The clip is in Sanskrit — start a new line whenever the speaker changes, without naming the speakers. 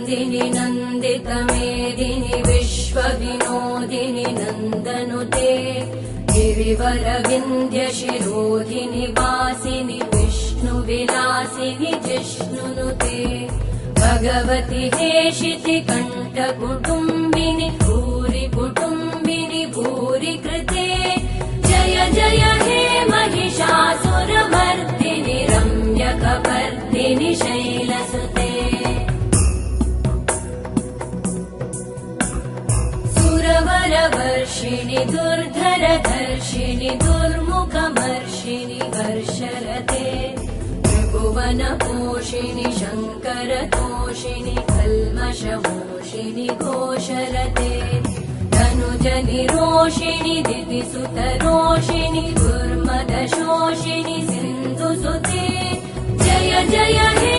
नन्दिनि नन्दितमेदिनि विश्वविनोदिनि नन्दनुते गिरिवरविन्ध्यशिरोधिनि वासिनि विष्णुविलासिनि जिष्णुनुते भगवति हेशिति कण्ठकुटुम्बिनि भूरि कुटुम्बिनि भूरि कृते जय जय हे महिषासुरमर्दिनि रम्यकपर्दिनि शैलसुते सुरवरवर्षिणि दुर्धरधर्षिणि दुर्मुखमर्षिणि वर्षरते त्रिभुवनपोषिणि शङ्करतोषिणि कल्मषमोषिणि घोषरते धनुजनिरोषिणि दितिसुतरोषिणि दुर्मदशोषिणि सिन्धुसुते जय जय हे